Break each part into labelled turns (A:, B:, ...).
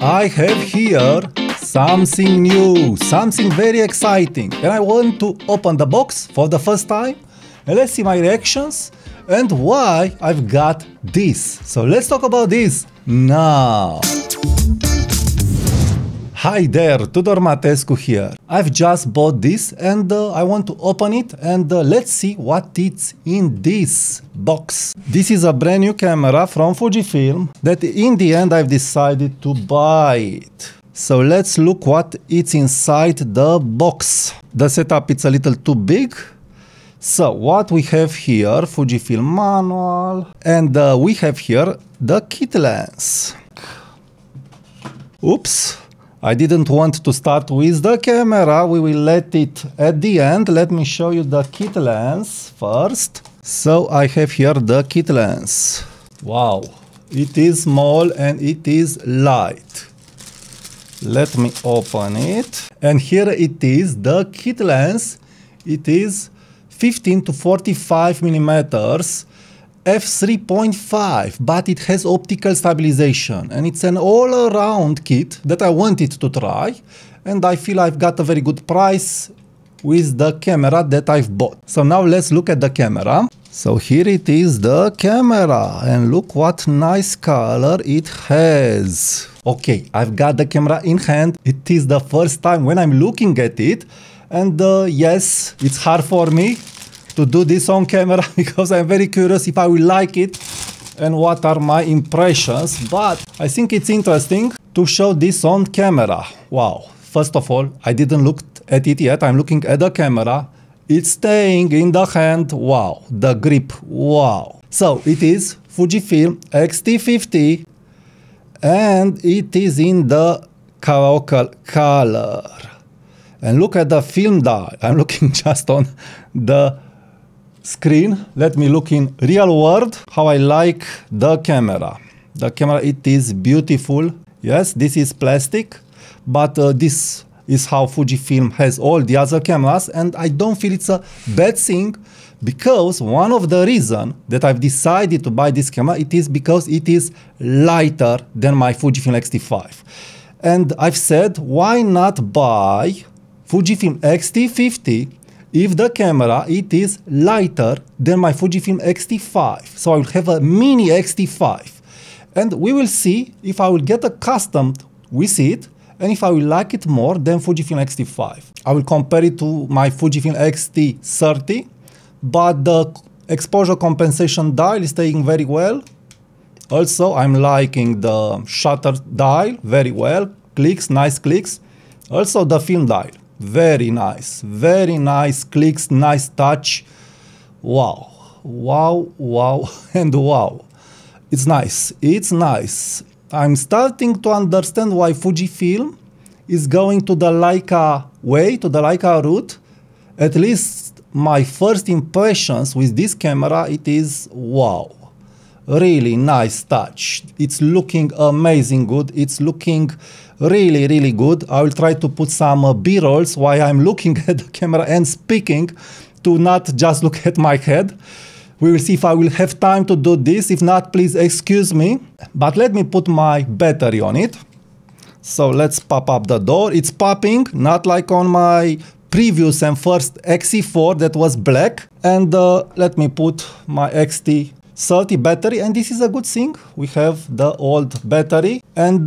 A: I have here something new, something very exciting, and I want to open the box for the first time and let's see my reactions and why I've got this. So let's talk about this now. Hi there, Tudor Matescu here. I've just bought this and I want to open it and let's see what it's in this box. This is a brand new camera from Fujifilm that in the end I've decided to buy it. So let's look what it's inside the box. The setup is a little too big. So what we have here, Fujifilm manual, and we have here the kit lens. Oops. I didn't want to start with the camera, we will let it at the end. Let me show you the kit lens first. So I have here the kit lens. Wow, it is small and it is light. Let me open it. And here it is, the kit lens. It is 15 to 45 millimeters. f3.5, but it has optical stabilization and it's an all-around kit that I wanted to try, and I feel I've got a very good price with the camera that I've bought. So now let's look at the camera. So here it is, the camera, and look what nice color it has. Okay, I've got the camera in hand. It is the first time when I'm looking at it, and yes, it's hard for me to do this on camera because I'm very curious if I will like it and what are my impressions, but I think it's interesting to show this on camera. Wow, first of all, I didn't look at it yet, I'm looking at the camera, it's staying in the hand, wow, the grip, wow. So it is Fujifilm X-T50 and it is in the karaoke color. And look at the film dial, I'm looking just on the screen. Let me look in real world how I like the camera. The camera, it is beautiful. Yes, this is plastic, but this is how Fujifilm has all the other cameras, and I don't feel it's a bad thing, because one of the reasons that I've decided to buy this camera, it is because it is lighter than my Fujifilm X-T5. And I've said, why not buy Fujifilm X-T50 if the camera, it is lighter than my Fujifilm X-T5. So I will have a mini X-T5. And we will see if I will get accustomed with it and if I will like it more than Fujifilm X-T5. I will compare it to my Fujifilm X-T30, but the exposure compensation dial is staying very well. Also, I'm liking the shutter dial very well. Clicks, nice clicks. Also the film dial. Very nice clicks, nice touch. Wow, wow, wow, and wow. It's nice, it's nice. I'm starting to understand why Fujifilm is going to the Leica way, to the Leica route. At least my first impressions with this camera, it is wow. Really nice touch. It's looking amazing good. It's looking really good. I will try to put some B-rolls while I'm looking at the camera and speaking, to not just look at my head. We will see if I will have time to do this. If not, please excuse me. But let me put my battery on it. So let's pop up the door. It's popping, not like on my previous and first XE4 that was black. And let me put my X-T30 battery, and this is a good thing. We have the old battery, and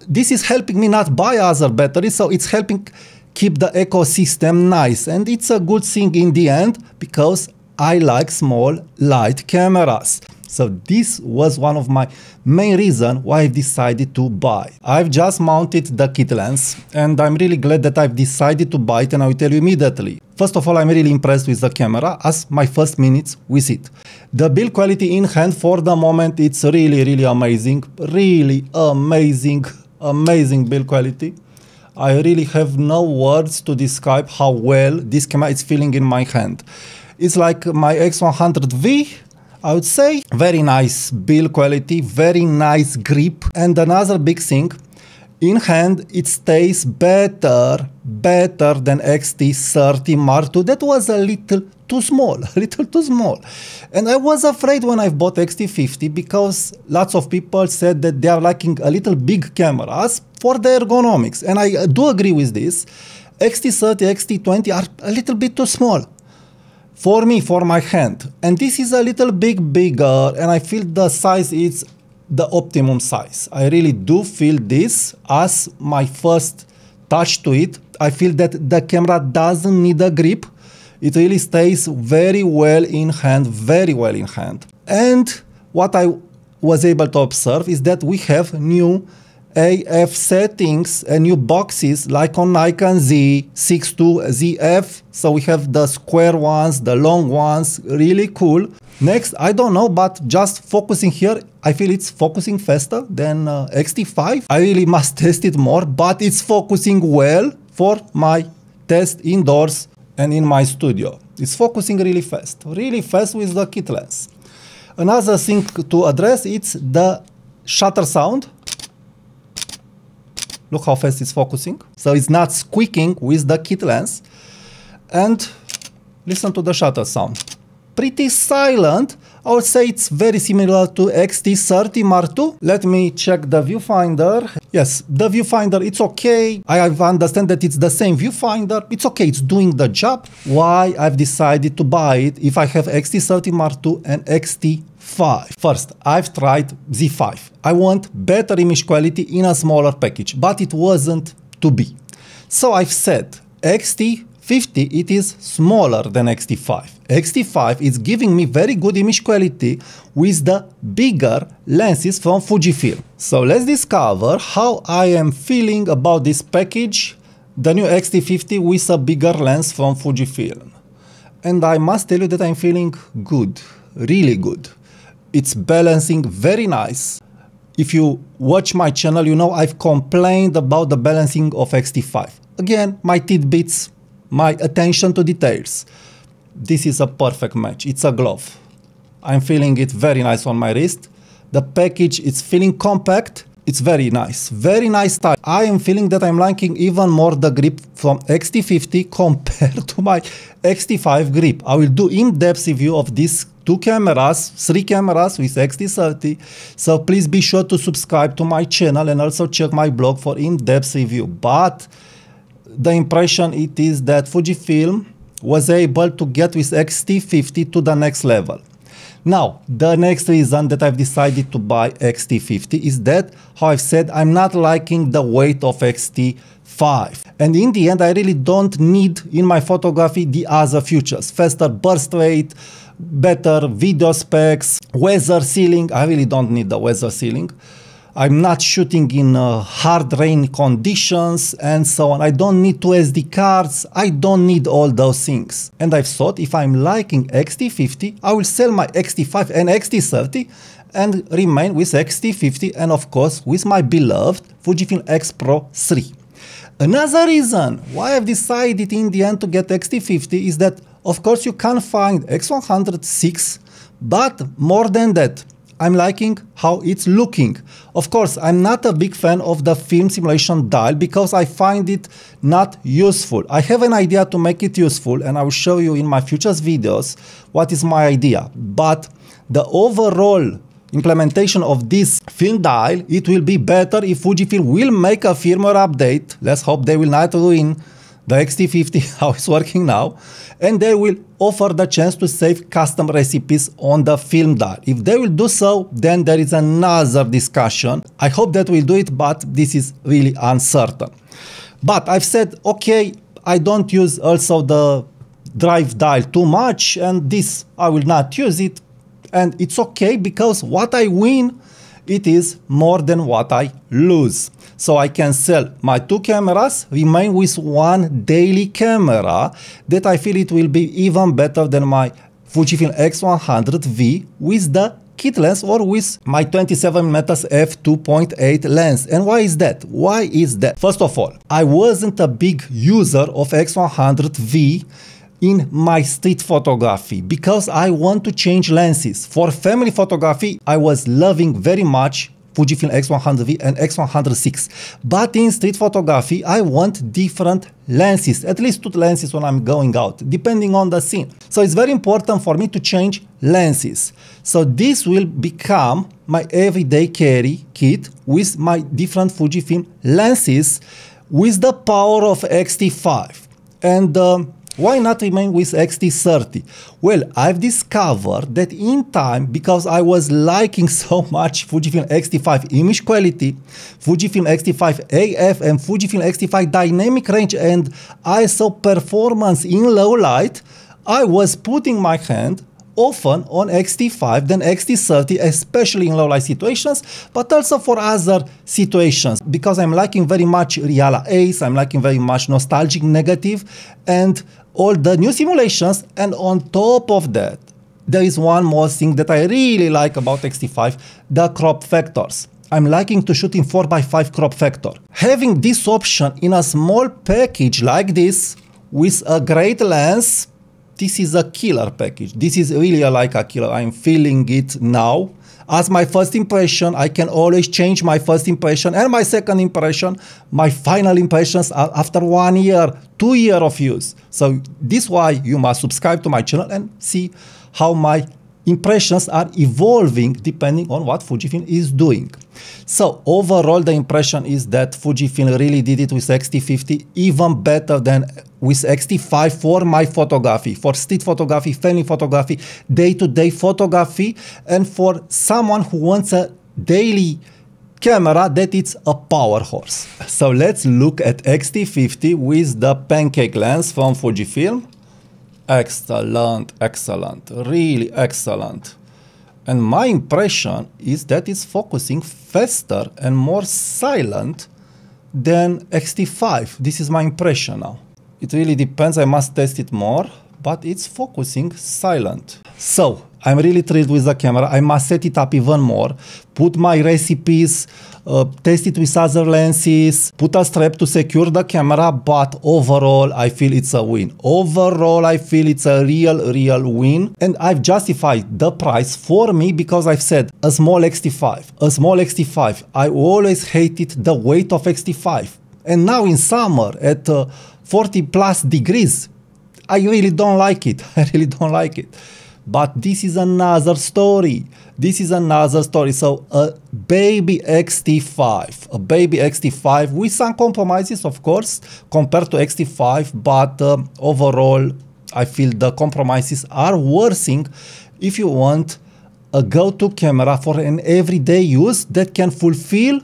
A: this is helping me not buy other batteries, so it's helping keep the ecosystem nice, and it's a good thing in the end because I like small light cameras. So this was one of my main reasons why I decided to buy. I've just mounted the kit lens and I'm really glad that I've decided to buy it, and I will tell you immediately. First of all, I'm really impressed with the camera as my first minutes with it. The build quality in hand for the moment, it's really amazing. Really amazing build quality. I really have no words to describe how well this camera is feeling in my hand. It's like my X100V, I would say. Very nice build quality, very nice grip. And another big thing, in hand it stays better than X-T30 Mark II. That was a little too small, a little too small. And I was afraid when I bought X-T50 because lots of people said that they are liking a little big cameras for the ergonomics. And I do agree with this. X-T30, X-T20 are a little bit too small for me, for my hand. And this is a little bit bigger, and I feel the size is the optimum size. I really do feel this as my first touch to it. I feel that the camera doesn't need a grip. It really stays very well in hand, very well in hand. And what I was able to observe is that we have new AF settings and new boxes like on Nikon Z62 ZF. So we have the square ones, the long ones, really cool. Next, I don't know, but just focusing here, I feel it's focusing faster than X-T5. I really must test it more, but it's focusing well for my test indoors and in my studio. It's focusing really fast with the kit lens. Another thing to address, it's the shutter sound. Look how fast it's focusing. So it's not squeaking with the kit lens. And listen to the shutter sound. Pretty silent. I would say it's very similar to X-T30 Mark II. Let me check the viewfinder. Yes, the viewfinder, it's okay. I understand that it's the same viewfinder. It's okay, it's doing the job. Why I've decided to buy it if I have X-T30 Mark II and X-T5. First, I've tried Z5. I want better image quality in a smaller package, but it wasn't to be. So I've said X-T50, it is smaller than X-T5. X-T5 is giving me very good image quality with the bigger lenses from Fujifilm. So let's discover how I am feeling about this package, the new X-T50 with a bigger lens from Fujifilm. And I must tell you that I'm feeling good, really good. It's balancing very nice. If you watch my channel, you know I've complained about the balancing of X-T5. Again, my tidbits, my attention to details. This is a perfect match. It's a glove. I'm feeling it very nice on my wrist. The package is feeling compact. It's very nice style. I am feeling that I'm liking even more the grip from X-T50 compared to my X-T5 grip. I will do in-depth review of these three cameras with X-T30. So please be sure to subscribe to my channel and also check my blog for in-depth review. But the impression it is that Fujifilm was able to get with X-T50 to the next level. Now, the next reason that I've decided to buy X-T50 is that, how I've said, I'm not liking the weight of X-T5. And in the end, I really don't need in my photography the other features. Faster burst rate, better video specs, weather sealing. I really don't need the weather sealing. I'm not shooting in hard rain conditions and so on. I don't need two SD cards. I don't need all those things. And I've thought if I'm liking X-T50, I will sell my X-T5 and X-T30 and remain with X-T50 and of course with my beloved Fujifilm X Pro 3. Another reason why I've decided in the end to get X-T50 is that of course you can find X106, but more than that, I'm liking how it's looking. Of course, I'm not a big fan of the film simulation dial because I find it not useful. I have an idea to make it useful and I will show you in my future videos what is my idea. But the overall implementation of this film dial, it will be better if Fujifilm will make a firmware update. Let's hope they will not ruin the X-T50, how it's working now, and they will offer the chance to save custom recipes on the film dial. If they will do so, then there is another discussion. I hope that we'll do it, but this is really uncertain. But I've said, okay, I don't use also the drive dial too much, and this, I will not use it, and it's okay because what I win, it is more than what I lose. So I can sell my two cameras, remain with one daily camera that I feel it will be even better than my Fujifilm X100V with the kit lens or with my 27mm f2.8 lens. And why is that? Why is that? First of all, I wasn't a big user of X100V in my street photography because I want to change lenses. For family photography, I was loving very much Fujifilm X100V and X106. But in street photography, I want different lenses, at least 2 lenses when I'm going out, depending on the scene. So it's very important for me to change lenses. So this will become my everyday carry kit with my different Fujifilm lenses with the power of X-T5. And why not remain with X-T30? Well, I've discovered that in time, because I was liking so much Fujifilm X-T5 image quality, Fujifilm X-T5 AF and Fujifilm X-T5 dynamic range and ISO performance in low light, I was putting my hand often on X-T5 than X-T30, especially in low light situations, but also for other situations, because I'm liking very much Reala Ace, I'm liking very much nostalgic negative and all the new simulations. And on top of that, there is one more thing that I really like about X-T5, the crop factors. I'm liking to shoot in 4x5 crop factor. Having this option in a small package like this with a great lens, this is a killer package. This is really like a killer. I'm feeling it now. As my first impression, I can always change my first impression and my second impression, my final impressions after 1 year, 2 years of use. So this is why you must subscribe to my channel and see how my impressions are evolving depending on what Fujifilm is doing. So overall, the impression is that Fujifilm really did it with X-T50 even better than with X-T5 for my photography, for street photography, family photography, day-to-day photography, and for someone who wants a daily camera that it's a power horse. So let's look at X-T50 with the pancake lens from Fujifilm. Excellent, excellent, really excellent. And my impression is that it's focusing faster and more silent than X-T5. This is my impression now. It really depends, I must test it more, but it's focusing silent. So I'm really thrilled with the camera. I must set it up even more, put my recipes, test it with other lenses, put a strap to secure the camera, but overall I feel it's a win. Overall I feel it's a real win, and I've justified the price for me because I've said a small X-T5. I always hated the weight of X-T5, and now in summer at 40 plus degrees, I really don't like it. I really don't like it. But this is another story. This is another story. So a baby X-T5 with some compromises, of course, compared to X-T5, but overall, I feel the compromises are worthing if you want a go-to camera for an everyday use that can fulfill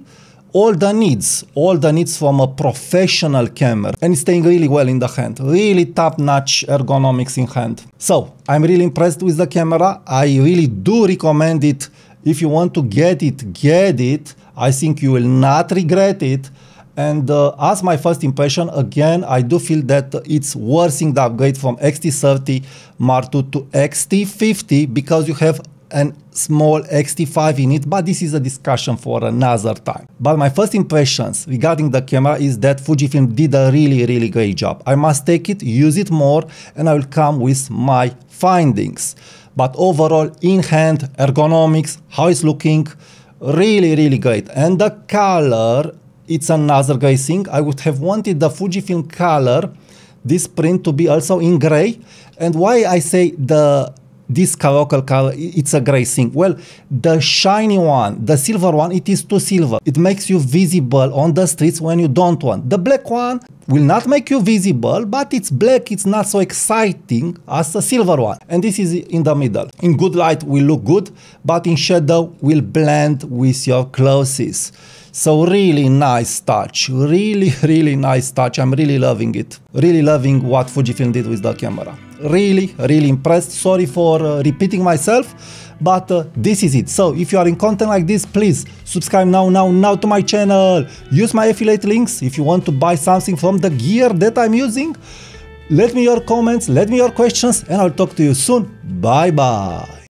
A: all the needs from a professional camera, and it's staying really well in the hand, really top-notch ergonomics in hand. So I'm really impressed with the camera. I really do recommend it. If you want to get it. I think you will not regret it. And as my first impression, again, I do feel that it's worthing the upgrade from X-T30 Mark II to X-T50 because you have a small X-T5 in it, but this is a discussion for another time. But my first impressions regarding the camera is that Fujifilm did a really great job. I must take it, use it more, and I will come with my findings. But overall, in hand, ergonomics, how it's looking, really great. And the color, it's another great thing. I would have wanted the Fujifilm color, this print, to be also in gray. And why I say this colossal color, it's a gray thing. Well, the shiny one, the silver one, it is too silver. It makes you visible on the streets when you don't want. The black one will not make you visible, but it's black, it's not so exciting as the silver one. And this is in the middle. In good light will look good, but in shadow will blend with your clothes. So really nice touch, really nice touch. I'm really loving it. Really loving what Fujifilm did with the camera. Really impressed. Sorry for repeating myself, but this is it. So if you are in content like this, please subscribe now to my channel. Use my affiliate links if you want to buy something from the gear that I'm using. Let me your comments, let me your questions, and I'll talk to you soon. Bye bye.